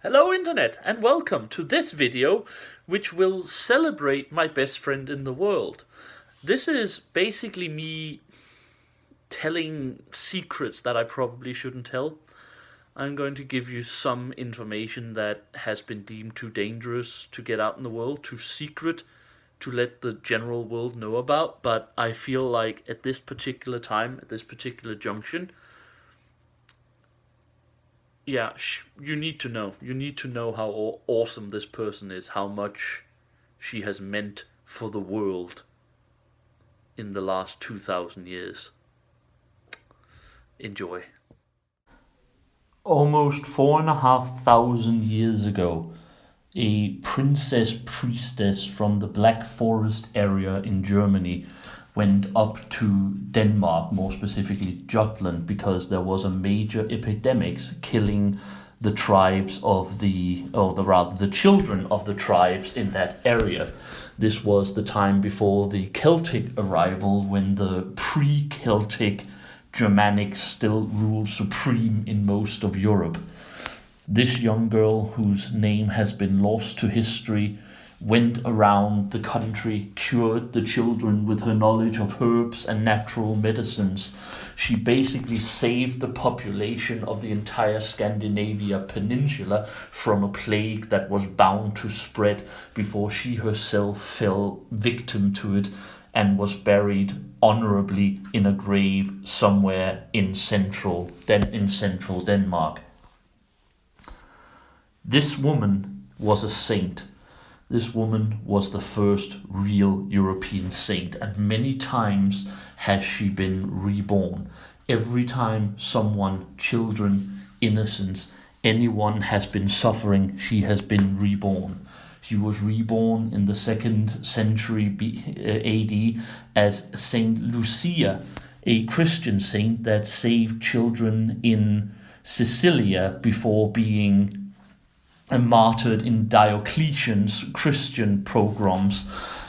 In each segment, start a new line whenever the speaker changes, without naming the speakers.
Hello Internet, and welcome to this video which will celebrate my best friend in the world. This is basically me telling secrets that I probably shouldn't tell. I'm going to give you some information that has been deemed too dangerous to get out in the world, too secret to let the general world know about, but I feel like at this particular time, at this particular junction, yeah, you need to know. You need to know how awesome this person is, how much she has meant for the world in the last 2,000 years. Enjoy. Almost 4,500 years ago, a princess priestess from the Black Forest area in Germany went up to Denmark, more specifically Jutland, because there was a major epidemic killing the tribes of the children of the tribes in that area. This was the time before the Celtic arrival, when the pre-Celtic Germanics still ruled supreme in most of Europe. This young girl, whose name has been lost to history, went around the country, cured the children with her knowledge of herbs and natural medicines. She basically saved the population of the entire Scandinavia peninsula from a plague that was bound to spread before she herself fell victim to it and was buried honorably in a grave somewhere in central Denmark. This woman was a saint. This woman was the first real European saint, and many times has she been reborn. Every time someone, children, innocents, anyone has been suffering, she has been reborn. She was reborn in the 2nd century AD as Saint Lucia, a Christian saint that saved children in Sicilia before being martyred in Diocletian's Christian pogroms,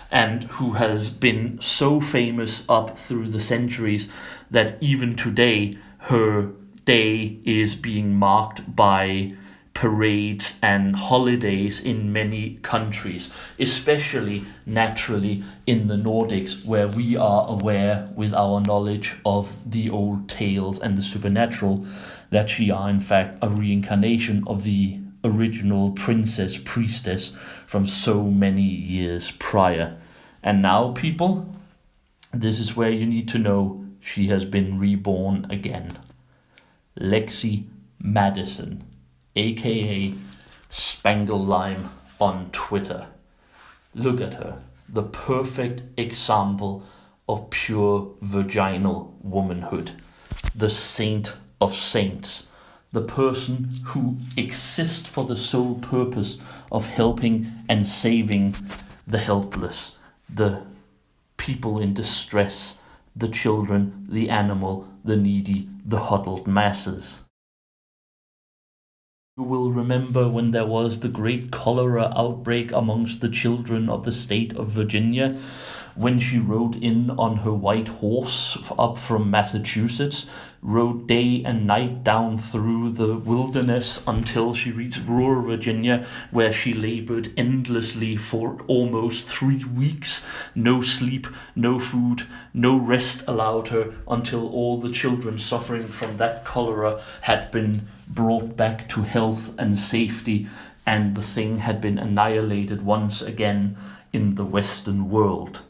and who has been so famous up through the centuries that even today her day is being marked by parades and holidays in many countries, especially naturally in the Nordics, where we are aware with our knowledge of the old tales and the supernatural that she are in fact a reincarnation of the original princess priestess from so many years prior. And now, people, this is where you need to know she has been reborn again. Lexie Madison, aka Spangle Lime on Twitter. Look at her, the perfect example of pure virginal womanhood, the saint of saints, the person who exists for the sole purpose of helping and saving the helpless, the people in distress, the children, the animal, the needy, the huddled masses. You will remember when there was the great cholera outbreak amongst the children of the state of Virginia, when she rode in on her white horse up from Massachusetts, rode day and night down through the wilderness until she reached rural Virginia, where she labored endlessly for almost 3 weeks. No sleep, no food, no rest allowed her, until all the children suffering from that cholera had been brought back to health and safety, and the thing had been annihilated once again in the Western world.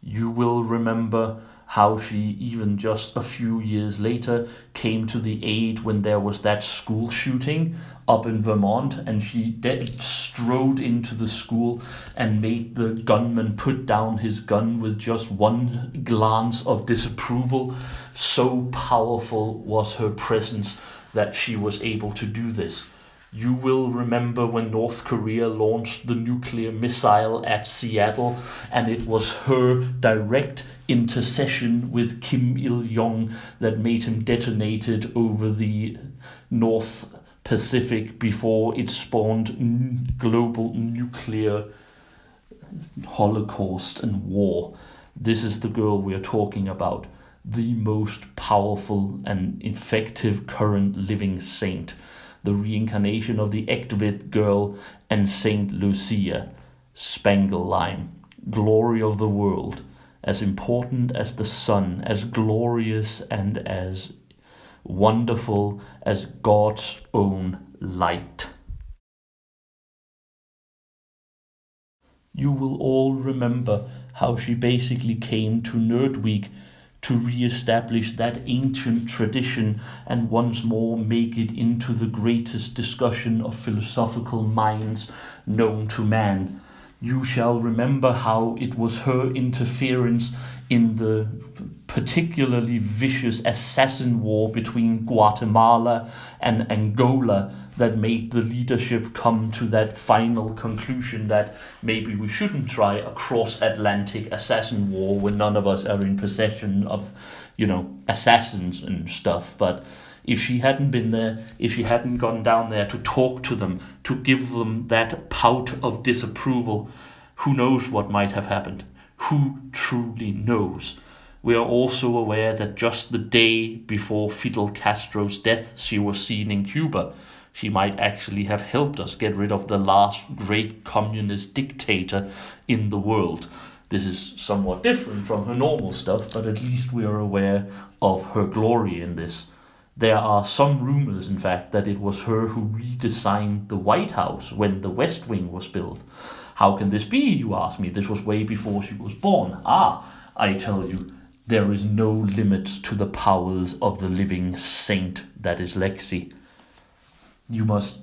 You will remember how she, even just a few years later, came to the aid when there was that school shooting up in Vermont, and she strode into the school and made the gunman put down his gun with just one glance of disapproval. So powerful was her presence that she was able to do this. You will remember when North Korea launched the nuclear missile at Seattle, and it was her direct intercession with Kim Il-jong that made him detonated over the North Pacific before it spawned global nuclear holocaust and war. This is the girl we are talking about, the most powerful and effective current living saint. the reincarnation of the Egtved girl and Saint Lucia, Spangle Line, glory of the world, as important as the sun, as glorious and as wonderful as God's own light. You will all remember how she basically came to Nerd Week to re-establish that ancient tradition and once more make it into the greatest discussion of philosophical minds known to man. You shall remember how it was her interference in the particularly vicious assassin war between Guatemala and Angola that made the leadership come to that final conclusion that maybe we shouldn't try a cross-Atlantic assassin war when none of us are in possession of, assassins and stuff. But if she hadn't been there, if she hadn't gone down there to talk to them, to give them that pout of disapproval, who knows what might have happened? Who truly knows? We are also aware that just the day before Fidel Castro's death, she was seen in Cuba. She might actually have helped us get rid of the last great communist dictator in the world. This is somewhat different from her normal stuff, but at least we are aware of her glory in this. There are some rumors, in fact, that it was her who redesigned the White House when the West Wing was built. How can this be, you ask me? This was way before she was born. I tell you, there is no limit to the powers of the living saint that is Lexie. You must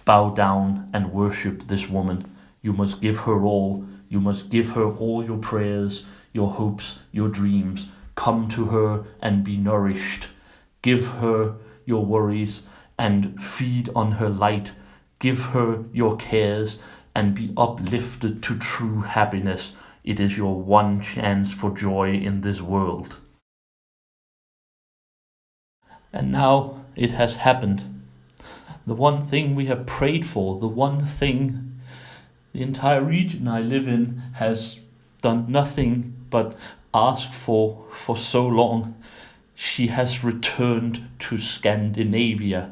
bow down and worship this woman. You must give her all. You must give her all your prayers, your hopes, your dreams. Come to her and be nourished. Give her your worries and feed on her light. Give her your cares and be uplifted to true happiness. It is your one chance for joy in this world. And now it has happened. The one thing we have prayed for, the one thing the entire region I live in has done nothing but ask for so long. She has returned to Scandinavia,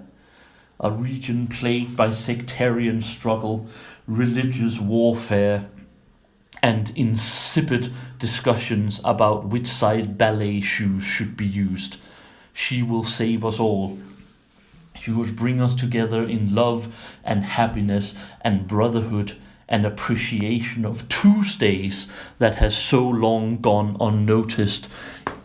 a region plagued by sectarian struggle, religious warfare, and insipid discussions about which size ballet shoes should be used. She will save us all. She will bring us together in love and happiness and brotherhood and appreciation of Tuesdays that has so long gone unnoticed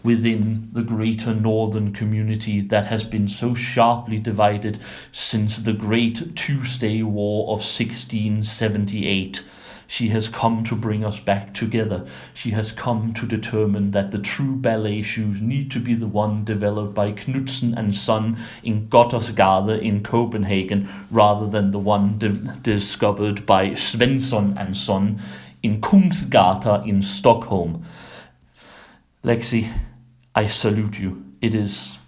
within the greater northern community that has been so sharply divided since the Great Tuesday War of 1678. She has come to bring us back together. She has come to determine that the true ballet shoes need to be the one developed by Knudsen and Son in Gothersgade in Copenhagen, rather than the one discovered by Svensson and Son in Kungsgata in Stockholm. Lexie, I salute you. It is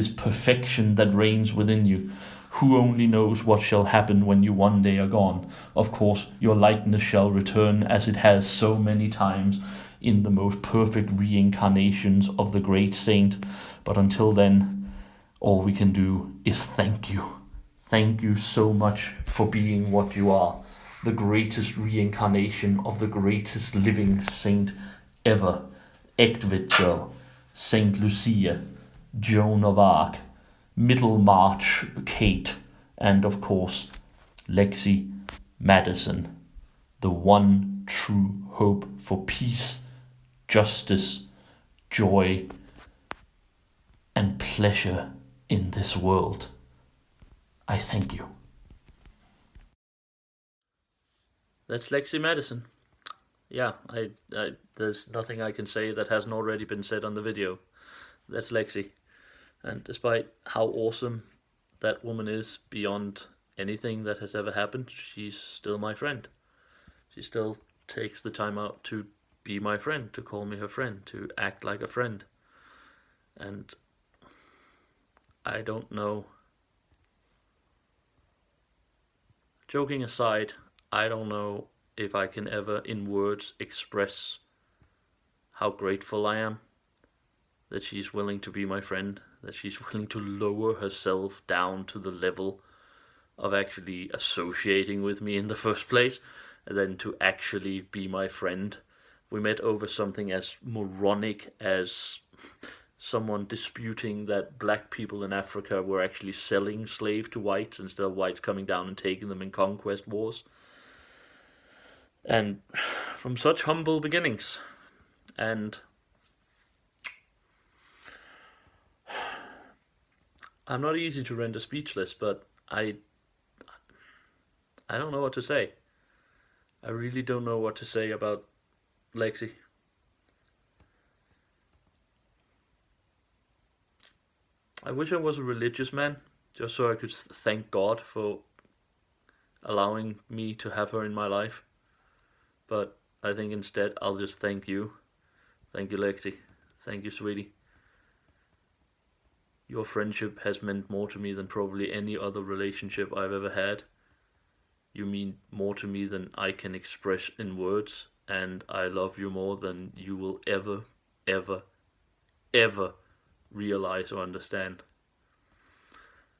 perfection that reigns within you. Who only knows what shall happen when you one day are gone? Of course, your likeness shall return as it has so many times in the most perfect reincarnations of the great saint. But until then, all we can do is thank you. Thank you so much for being what you are. The greatest reincarnation of the greatest living saint ever. Egtved girl, Saint Lucia, Joan of Arc, Middlemarch Kate, and of course, Lexie Madison, the one true hope for peace, justice, joy, and pleasure in this world. I thank you. That's Lexie Madison. Yeah, I there's nothing I can say that hasn't already been said on the video. That's Lexie. And despite how awesome that woman is beyond anything that has ever happened, she's still my friend. She still takes the time out to be my friend, to call me her friend, to act like a friend. And I don't know. Joking aside, I don't know if I can ever in words express how grateful I am that she's willing to be my friend, that she's willing to lower herself down to the level of actually associating with me in the first place, and then to actually be my friend. We met over something as moronic as someone disputing that black people in Africa were actually selling slaves to whites instead of whites coming down and taking them in conquest wars. And from such humble beginnings. And I'm not easy to render speechless, but I don't know what to say. I really don't know what to say about Lexie. I wish I was a religious man, just so I could thank God for allowing me to have her in my life. But I think instead I'll just thank you. Thank you, Lexie. Thank you, sweetie. Your friendship has meant more to me than probably any other relationship I've ever had. You mean more to me than I can express in words, and I love you more than you will ever, ever, ever realize or understand.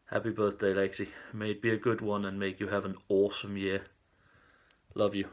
Happy birthday, Lexie. May it be a good one and make you have an awesome year. Love you.